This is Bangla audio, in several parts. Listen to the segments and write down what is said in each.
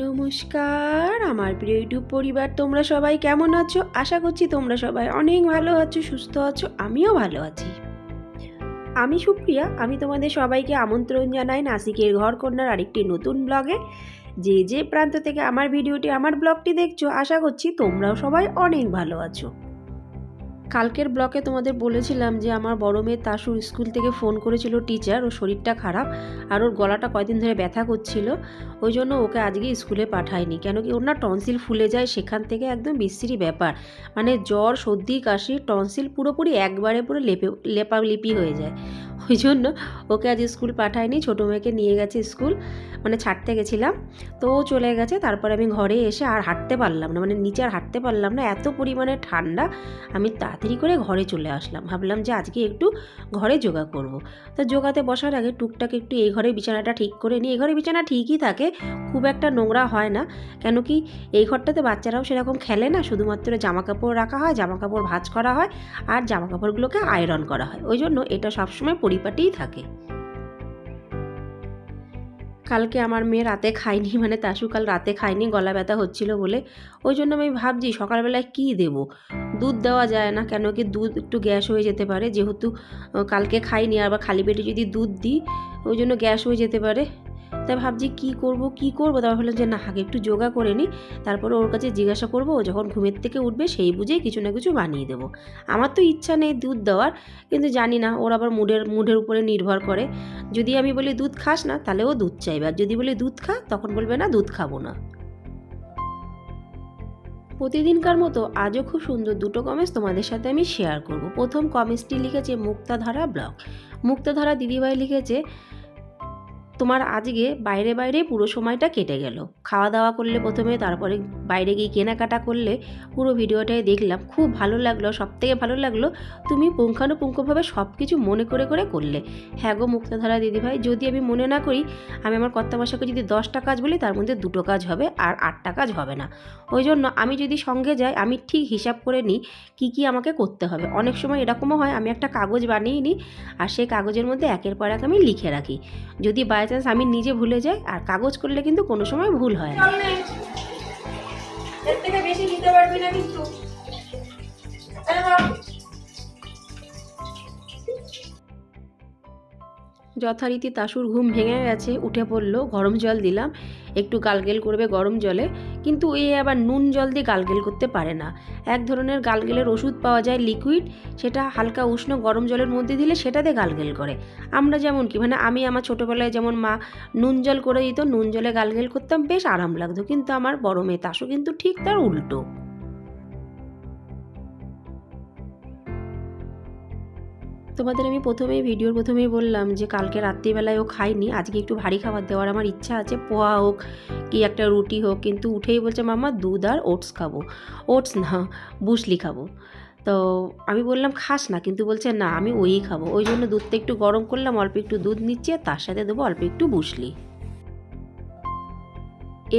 নমস্কার আমার প্রিয় ইউটিউব পরিবার, তোমরা সবাই কেমন আছো? আশা করছি তোমরা সবাই অনেক ভালো আছো, সুস্থ আছো। আমিও ভালো আছি। আমি সুপ্রিয়া। আমি তোমাদের সবাইকে আমন্ত্রণ জানাই নাসিকের ঘরকন্যার আরেকটি নতুন ব্লগে। যে যে প্রান্ত থেকে আমার ভিডিওটি, আমার ব্লগটি দেখছো, আশা করছি তোমরাও সবাই অনেক ভালো আছো। কালকের ব্লগে তোমাদের বলেছিলাম যে আমার বড় মেয়ে তাসুর স্কুল থেকে ফোন করেছিল টিচার, ওর শরীরটা খারাপ আর ওর গলাটা কয়দিন ধরে ব্যথা করছিল, ওই জন্য ওকে আজকে স্কুলে পাঠায়নি। কেন কি ওর না টনসিল ফুলে যায়, সেখান থেকে একদম বিশ্রী ব্যাপার, মানে জ্বর সর্দি কাশি টনসিল পুরোপুরি একবারে পুরো লেপালিপি হয়ে যায়। ওই জন্য ওকে আজ স্কুল পাঠায়নি, ছোটো মেয়েকে নিয়ে গেছে স্কুল, মানে ছাড়তে গেছিলাম, তো ও চলে গেছে। তারপরে আমি ঘরে এসে আর হাঁটতে পারলাম না, মানে নিচে আর হাঁটতে পারলাম না, এত পরিমাণে ঠান্ডা। আমি তাড়াতাড়ি করে ঘরে চলে আসলাম, ভাবলাম যে আজকে একটু ঘরে যোগা করব। তো যোগাতে বসার আগে টুকটাক একটু এই ঘরে বিছানাটা ঠিক করে নিই। এই ঘরে বিছানা ঠিকই থাকে, খুব একটা নোংরা হয় না। কেন কি এই ঘরটাতে বাচ্চারাও সেরকম খেলে না, শুধুমাত্র জামা কাপড় রাখা হয়, জামা কাপড় ভাঁজ করা হয় আর জামা কাপড়গুলোকে আয়রন করা হয়, ওই জন্য এটা সবসময় পরিপাটিই থাকে। কালকে আমার মেয়ে রাতে খায়নি, মানে তাসু কাল রাতে খায়নি, গলা ব্যথা হচ্ছিল বলে। ওই জন্য আমি ভাবছি সকালবেলায় কী দেবো। দুধ দেওয়া যায় না, কেন কি দুধ একটু গ্যাস হয়ে যেতে পারে, যেহেতু কালকে খাইনি, আবার খালি পেটে যদি দুধ দিই ওই জন্য গ্যাস হয়ে যেতে পারে। তাই ভাবছি কী করবো। তারপর ভাবলাম যে না, আগে একটু যোগা করে নিই, তারপরে ওর কাছে জিজ্ঞাসা করবো, ও যখন ঘুমের থেকে উঠবে সেই বুঝেই কিছু না কিছু বানিয়ে দেবো। আমার তো ইচ্ছা নেই দুধ দেওয়ার, কিন্তু জানি না, ওর আবার মুডের উপরে নির্ভর করে। যদি আমি বলি দুধ খাস না, তাহলে ও দুধ চাইবে, আর যদি বলি দুধ খা, তখন বলবে না দুধ খাবো না। প্রতিদিনকার মতো আজও খুব সুন্দর দুটো কমেন্টস তোমাদের সাথে আমি শেয়ার করব। প্রথম কমেন্টসটি লিখেছে মুক্তাধারা ব্লগ। মুক্তাধারা দিদিভাই লিখেছে, তোমার আজকে বাইরে বাইরে পুরো সময়টা কেটে গেল। খাওয়া দাওয়া করলে প্রথমে, তারপরে বাইরে গিয়ে কেনাকাটা করলে, পুরো ভিডিওটাই দেখলাম, খুব ভালো লাগলো। সবথেকে ভালো লাগলো তুমি পুঙ্খানুপুঙ্খভাবে সব কিছু মনে করে করে করলে। হ্যাঁ গো মুক্তাধারা দিদিভাই, যদি আমি মনে না করি, আমি আমার কর্তামশাইকে যদি 10টা কাজ বলি তার মধ্যে 2টো কাজ হবে আর 8টা কাজ হবে না। ওই জন্য আমি যদি সঙ্গে যাই, আমি ঠিক হিসাব করে নিই কী কী আমাকে করতে হবে। অনেক সময় এরকমও হয়, আমি একটা কাগজ বানিয়ে নিই আর সেই কাগজের মধ্যে একের পর এক আমি লিখে রাখি। যদি বাই চান্স আমি নিজে ভুলে যাই, আর কাগজ করলে কিন্তু কোনো সময় ভুল হয় না। এর থেকে বেশি দিতে পারবি না কিন্তু। যথারীতি তাসুর ঘুম ভেঙে গেছে, উঠে পড়লো, গরম জল দিলাম, একটু গালগেল করবে গরম জলে, কিন্তু এ আবার নুন জল দিয়ে গালগেল করতে পারে না। এক ধরনের গালগেলের ওষুধ পাওয়া যায় লিকুইড, সেটা হালকা উষ্ণ গরম জলের মধ্যে দিলে সেটা দিয়ে গালগেল করে। আমরা যেমন কি, মানে আমি আমার ছোটোবেলায় যেমন মা নুন জল করে দিত, নুন জলে গালগেল করতাম, বেশ আরাম লাগতো। কিন্তু আমার বড় মেয়ে তাসু কিন্তু ঠিক তার উল্টো। তোমাদের আমি ভিডিওর প্রথমেই বললাম যে কালকে রাত্রিবেলায় ও খায়নি, আজকে একটু ভারী খাবার দেওয়ার আমার ইচ্ছা আছে, পোহা হোক কি একটা রুটি হোক। কিন্তু উঠেই বলছে মাম্মা দুধ আর ওটস খাবো। ওটস না, বুসলি খাবো। তো আমি বললাম খাস না, কিন্তু বলছে না আমি ওই খাবো। ওই জন্য দুধটা একটু গরম করলাম, অল্প একটু দুধ নিচ্ছি আর তার সাথে দেবো অল্প একটু বুসলি।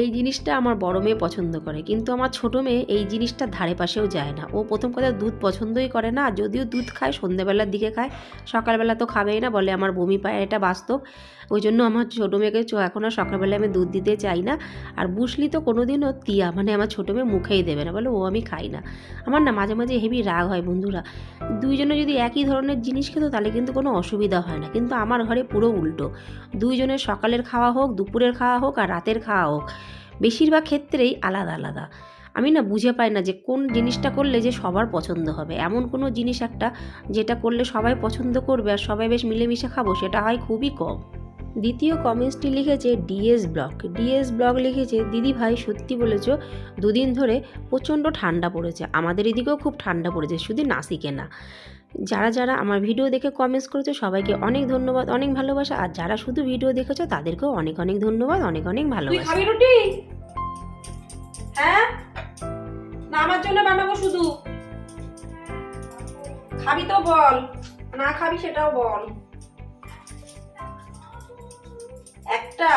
এই জিনিসটা আমার বড় মেয়ে পছন্দ করে, কিন্তু আমার ছোটো মেয়ে এই জিনিসটার ধারে পাশেও যায় না। ও প্রথম কথা দুধ পছন্দই করে না, যদিও দুধ খায় সন্ধ্যেবেলার দিকে খায়, সকালবেলা তো খাবেই না, বলে আমার বমি পায়, এটা বাস্তব। ওই জন্য আমার ছোটো মেয়েকে এখন আর সকালবেলায় আমি দুধ দিতে চাই না। আর বুসলি তো কোনো দিনও তিয়া, মানে আমার ছোটো মেয়ে মুখেই দেবে না, বলে ও আমি খাই না। আমার না মাঝে মাঝে হেভি রাগ হয় বন্ধুরা, দুইজনে যদি একই ধরনের জিনিস খেত তাহলে কিন্তু কোনো অসুবিধা হয় না, কিন্তু আমার ঘরে পুরো উল্টো। দুইজনের সকালের খাওয়া হোক, দুপুরের খাওয়া হোক আর রাতের খাওয়া হোক, বেশিরভাগ ক্ষেত্রেই আলাদা আলাদা। আমি না বুঝে পাই না যে কোন জিনিসটা করলে যে সবার পছন্দ হবে। এমন কোনো জিনিস একটা যেটা করলে সবাই পছন্দ করবে আর সবাই বেশ মিলেমিশে খাবো, সেটা হয় খুবই কম। দ্বিতীয় কমেন্টসটি লিখেছে ডিএস ব্লগ লিখেছে, দিদি ভাই সত্যি বলেছ, দুদিন ধরে প্রচণ্ড ঠান্ডা পড়েছে, আমাদের এদিকেও খুব ঠান্ডা পড়েছে, শুধু নাসিকে না। যারা যারা আমার ভিডিও দেখে কমেন্টস করেছো সবাইকে অনেক ধন্যবাদ, অনেক ভালোবাসা। আর যারা শুধু ভিডিও দেখেছো তাদেরকেও অনেক অনেক ধন্যবাদ, অনেক অনেক ভালোবাসা। তুই খাবি রুটি? হ্যাঁ না, আমার জন্য বানাবো শুধু। খাবি তো বল, না খাবি সেটাও বল। একটা,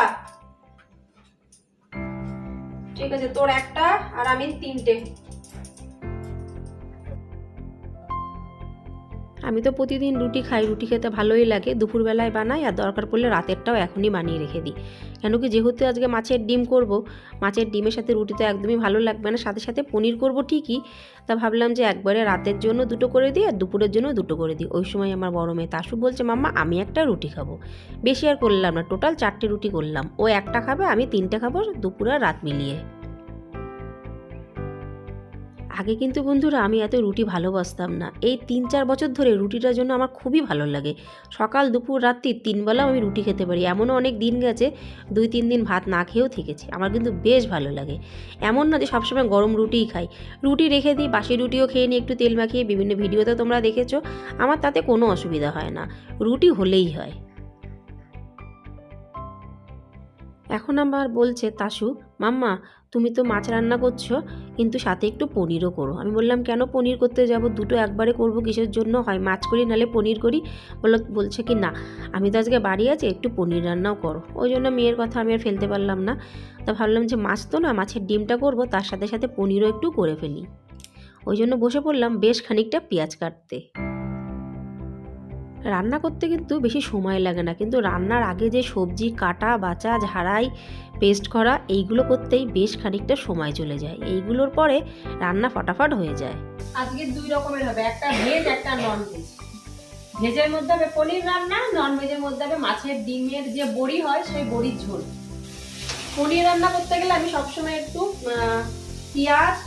ঠিক আছে, তোর একটা আর আমি 3টে। আমি তো প্রতিদিন রুটি খাই, রুটি খেতে ভালোই লাগে, দুপুরবেলায় বানাই আর দরকার পড়লে রাতেরটাও এখনই বানিয়ে রেখে দিই। কেন কি যেহেতু আজকে মাছের ডিম করব, মাছের ডিমের সাথে রুটি তো একদমই ভালো লাগবে না, সাথে সাথে পনির করব ঠিকই, তা ভাবলাম যে একবারে রাতের জন্য দুটো করে দিই আর দুপুরের জন্য দুটো করে দিই। ওই সময় আমার বড় মেয়ে তাসু বলছে মাম্মা আমি একটা রুটি খাবো, বেশি আর করলাম না, টোটাল 4টে রুটি করলাম, ও একটা খাবে আমি 3টে খাবো, দুপুর আর রাত মিলিয়ে। আগে কিন্তু বন্ধুরা আমি এত রুটি ভালোবাসতাম না, এই 3-4 বছর ধরে রুটিটার জন্য আমার খুবই ভালো লাগে। সকাল দুপুর রাত্রি 3 বেলাও আমি রুটি খেতে পারি, এমনও অনেক দিন গেছে 2-3 দিন ভাত না খেয়েও থেকেছি, আমার কিন্তু বেশ ভালো লাগে। এমন না যে সবসময় গরম রুটিই খাই, রুটি রেখে দিই, বাসি রুটিও খেয়ে নিই একটু তেল মাখিয়ে, বিভিন্ন ভিডিওতে তোমরা দেখেছো, আমার তাতে কোনো অসুবিধা হয় না, রুটি হলেই হয়। এখন আবার বলছে তাসু মাম্মা তুমি তো মাছ রান্না করছো, কিন্তু সাথে একটু পনিরও করো। আমি বললাম কেন পনির করতে যাব, দুটো একবারে করব কিসের জন্য, হয় মাছ করি নালে পনির করি। বলছে কি না আমি তো আজকে বাড়ি আছি, একটু পনির রান্নাও করো। ওই জন্য মেয়ের কথা আমি আর ফেলতে পারলাম না, তা ভাবলাম যে মাছ তো না, মাছের ডিমটা করব, তার সাথে সাথে পনিরও একটু করে ফেলি। ওই জন্য বসে পড়লাম বেশ খানিকটা পেঁয়াজ কাটতে। রান্না করতে কিন্তু বেশি সময় লাগে না, কিন্তু রান্নার আগে যে সবজি কাটা বাছা ঝাড়াই পেস্ট করা এইগুলো করতেই বেশ খানিকটা সময় চলে যায়, এইগুলোর পরে রান্না ফটাফট হয়ে যায়। আজকে 2 রকমের হবে, একটা ভেজ একটা নন ভেজ। ভেজের মধ্যে হবে পনির রান্না, নন ভেজের মধ্যে হবে মাছের ডিমের যে বড়ি হয় সেই বড়ির ঝোল। পনির রান্না করতে গেলে আমি সবসময় একটু পেঁয়াজ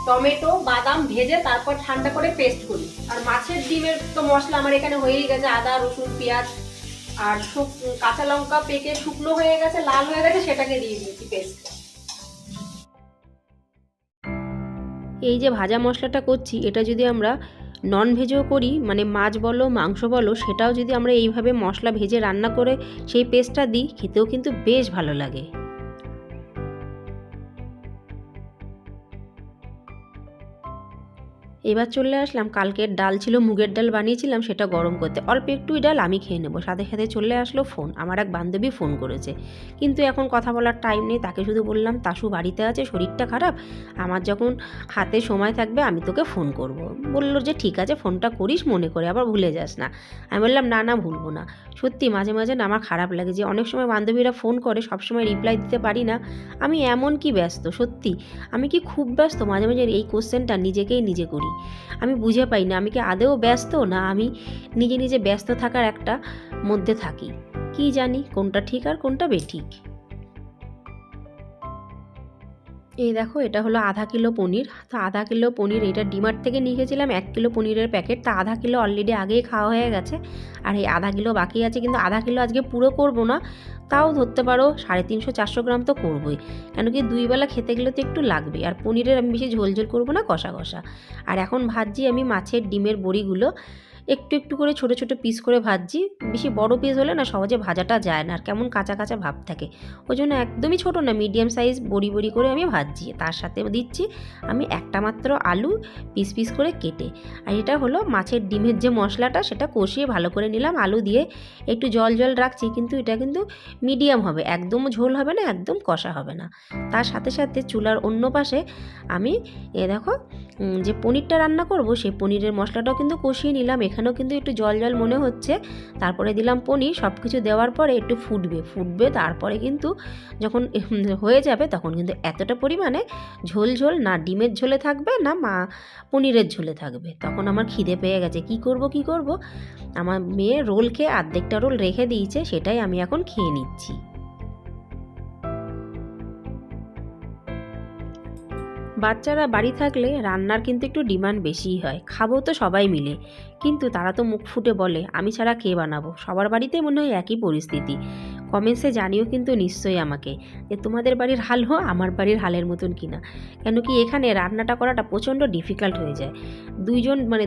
টমেটো বাদাম ভেজে তারপর ঠান্ডা করে পেস্ট করি। আর মাছের ডিমের তো মশলা আমার এখানে হয়েই গেছে, আদা রসুন পেঁয়াজ আর কাঁচা লঙ্কা পেকে শুকনো হয়ে গেছে, লাল হয়ে গেছে, সেটাকে দিয়ে দিয়েছি পেস্ট। এই যে ভাজা মশলাটা করছি, এটা যদি আমরা নন ভেজও করি, মানে মাছ বলো মাংস বলো, সেটাও যদি আমরা এইভাবে মশলা ভেজে রান্না করে সেই পেস্টটা দিই, খেতেও কিন্তু বেশ ভালো লাগে। এবার চলে আসলাম, কালকের ডাল ছিল, মুগের ডাল বানিয়েছিলাম, সেটা গরম করতে, অল্প একটুই ডাল আমি খেয়ে নেবো। সাথে সাথে চলে আসলো ফোন, আমার এক বান্ধবী ফোন করেছে, কিন্তু এখন কথা বলার টাইম নেই, তাকে শুধু বললাম তাসু বাড়িতে আছে, শরীরটা খারাপ, আমার যখন হাতে সময় থাকবে আমি তোকে ফোন করব। বললো যে ঠিক আছে ফোনটা করিস, মনে করে আবার ভুলে যাস না। আমি বললাম না না ভুলবো না। সত্যি মাঝে মাঝে না আমার খারাপ লাগে যে অনেক সময় বান্ধবীরা ফোন করে, সবসময় রিপ্লাই দিতে পারি না, আমি এমন কি ব্যস্ত, সত্যি আমি কি খুব ব্যস্ত? মাঝে মাঝে এই কোশ্চেনটা নিজেকেই নিজে করি, আমি বুঝে পাই না আমি কি আদেও ব্যস্ত, না আমি নিজে নিজে ব্যস্ত থাকার একটা মধ্যে থাকি, কি জানি কোনটা ঠিক আর কোনটা বেঠিক। এই দেখো এটা হলো আধা কিলো পনির, তো আধা কিলো পনির এটা ডিমার্ট থেকে নিয়ে গেছিলাম, 1 কিলো পনিরের প্যাকেট, তা আধা কিলো অলরেডি আগেই খাওয়া হয়ে গেছে, আর এই আধা কিলো বাকি আছে, কিন্তু আধা কিলো আজকে পুরো করব না, তাও ধরতে পারো 350-400 গ্রাম তো করবোই, কেন কি 2 বেলা খেতে গেলে তো একটু লাগবে, আর পনিরের আমি বেশি ঝোল ঝোল করবো না, কষা কষা। আর এখন ভাজছি আমি মাছের ডিমের বড়িগুলো, একটু একটু করে ছোট ছোট পিস করে ভাজছি, বেশি বড় পিস হলে না সহজে ভাজাটা যায় না, আর কেমন কাঁচা কাঁচা ভাব থাকে, ওই জন্য একদমই ছোট না, মিডিয়াম সাইজ বড়ি বড়ি করে আমি ভাজছি। তার সাথে দিচ্ছি আমি একটা মাত্র আলু পিস পিস করে কেটে, আর এটা হলো মাছের ডিমের যে মশলাটা, সেটা কষিয়ে ভালো করে নিলাম আলু দিয়ে, একটু জল জল রাখছি, কিন্তু এটা কিন্তু মিডিয়াম হবে, একদম ঝোল হবে না, একদম কষা হবে না। তার সাথে সাথে চুলার অন্য পাশে আমি দেখো যে পনিরটা রান্না করব, সেই পনিরের মশলাটাও কিন্তু কষিয়ে নিলাম, এখানেও কিন্তু একটু জল জল মনে হচ্ছে, তারপরে দিলাম পনির, সব কিছু দেওয়ার পরে একটু ফুটবে, তারপরে কিন্তু যখন হয়ে যাবে তখন কিন্তু এতটা পরিমাণে ঝোল ঝোল না ডিমের ঝোলে থাকবে না পনিরের ঝোলে থাকবে। তখন আমার খিদে পেয়ে গেছে, কি করব, আমার মেয়ে রোল খেয়ে অর্ধেকটা রোল রেখে দিয়েছে, সেটাই আমি এখন খেয়ে নিচ্ছি। বাচ্চারা বাড়ি থাকলে রান্নার কিন্তু একটু ডিমান্ড বেশিই হয়, খাবো তো সবাই মিলে, কিন্তু তারা তো মুখ ফুটে বলে আমি ছাড়া কে বানাবো। সবার বাড়িতেই মনে হয় একই পরিস্থিতি, কমেন্টসে জানিও কিন্তু নিশ্চয়ই আমাকে যে তোমাদের বাড়ির হাল আমার বাড়ির হালের মতন কিনা, কেন কি এখানে রান্নাটা করাটা প্রচণ্ড ডিফিকাল্ট হয়ে যায়।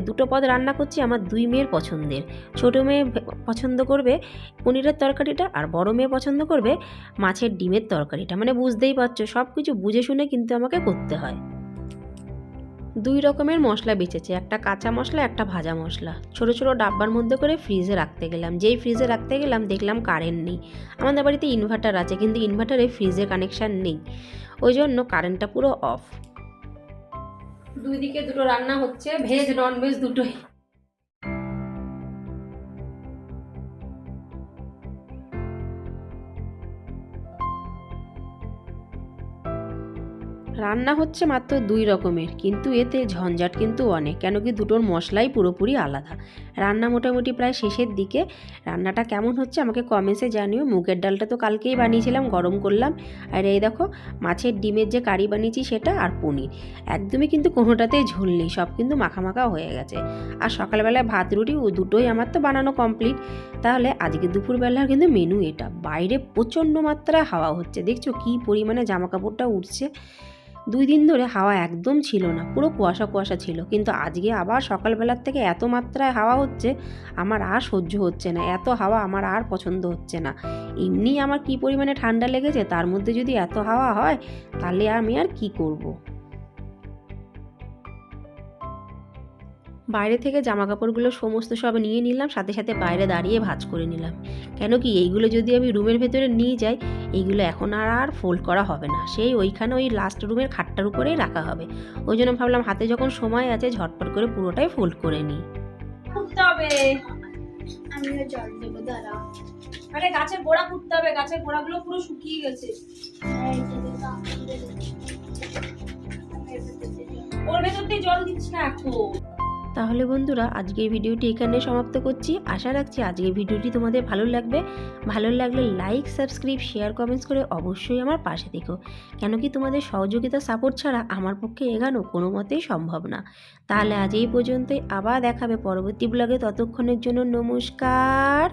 দুটো পদ রান্না করছি আমার 2 মেয়ের পছন্দের, ছোটো মেয়ে পছন্দ করবে পনিরের তরকারিটা, আর বড় মেয়ে পছন্দ করবে মাছের ডিমের তরকারিটা, মানে বুঝতেই পারছো সব কিছু বুঝে শুনে কিন্তু আমাকে করতে হয়। 2 রকমের মশলা বেঁচেছে, একটা কাঁচা মশলা একটা ভাজা মশলা, ছোট ছোট ডাব্বার মধ্যে করে ফ্রিজে রাখতে গেলাম, যেই ফ্রিজে রাখতে গেলাম দেখলাম কারেন্ট নেই। আমাদের বাড়িতে ইনভার্টার আছে, কিন্তু ইনভার্টারে ফ্রিজে কানেকশান নেই, ওই জন্য কারেন্টটা পুরো অফ। 2 দিকে দুটো রান্না হচ্ছে, ভেজ নন ভেজ দুটোই। রান্না হচ্ছে মাত্র 2 রকমের, কিন্তু এতে ঝঞ্ঝাট কিন্তু অনেক, কেন কি দুটোর মশলাই পুরোপুরি আলাদা। রান্না মোটামুটি প্রায় শেষের দিকে। রান্নাটা কেমন হচ্ছে আমাকে কমেন্টসে জানিও। মুগের ডালটা তো কালকেই বানিয়েছিলাম, গরম করলাম। আর এই দেখো মাছের ডিমের যে কারি বানিয়েছি সেটা, আর পনির। একদমই কিন্তু কোনোটাতেই ঝোল নেই, সব কিন্তু মাখা মাখা হয়ে গেছে। আর সকালবেলায় ভাত রুটি দুটোই আমার তো বানানো কমপ্লিট। তাহলে আজকে দুপুরবেলার কিন্তু মেনু এটা। বাইরে প্রচণ্ড মাত্রায় হাওয়া হচ্ছে, দেখছো কী পরিমাণে জামা কাপড়টা উঠছে। 2 দিন ধরে হাওয়া একদম ছিল না, পুরো কুয়াশা কুয়াশা ছিল, কিন্তু আজকে আবার সকালবেলার থেকে এত মাত্রায় হাওয়া হচ্ছে আমার আর সহ্য হচ্ছে না। এত হাওয়া আমার আর পছন্দ হচ্ছে না। এমনি আমার কি পরিমাণে ঠান্ডা লেগেছে, তার মধ্যে যদি এত হাওয়া হয় তাহলে আমি আর কি করব। বাইরে থেকে জামা কাপড়গুলো সমস্ত সব নিয়ে নিলাম, সাথে সাথে বাইরে দাঁড়িয়ে ভাঁজ করে নিলাম। কেন কি এইগুলো যদি আমি রুমের ভেতরে নিয়ে যাই, এইগুলো এখন আর ফোল্ড করা হবে না, সেই ওইখানে ওই লাস্ট রুমের খাটটার উপরেই রাখা হবে। ওই জন্য ভাবলাম হাতে যখন সময় আছে ঝটপট করে পুরোটাই ফোল্ড করে নিই। ফুটতে হবে, আমিও জল দেবো, দাঁড়াও। আরে গাছের গোড়া ফুটতে হবে, গাছের গোড়াগুলো পুরো শুকিয়ে গেছে। ওর ভেতর দিয়ে জল দিচ্ছি না এখন। তাহলে বন্ধুরা আজকের ভিডিওটি এখানে সমাপ্ত করছি। আশা রাখছি আজকের ভিডিওটি তোমাদের ভালো লাগবে। ভালো লাগলে লাইক, সাবস্ক্রাইব, শেয়ার, কমেন্টস করে অবশ্যই আমার পাশে থেকো। কেন কি তোমাদের সহযোগিতা, সাপোর্ট ছাড়া আমার পক্ষে এগোনো কোনো মতেই সম্ভব না। তাহলে আজ এই পর্যন্তই, আবার দেখাবে পরবর্তী ব্লগে। ততক্ষণের জন্য নমস্কার।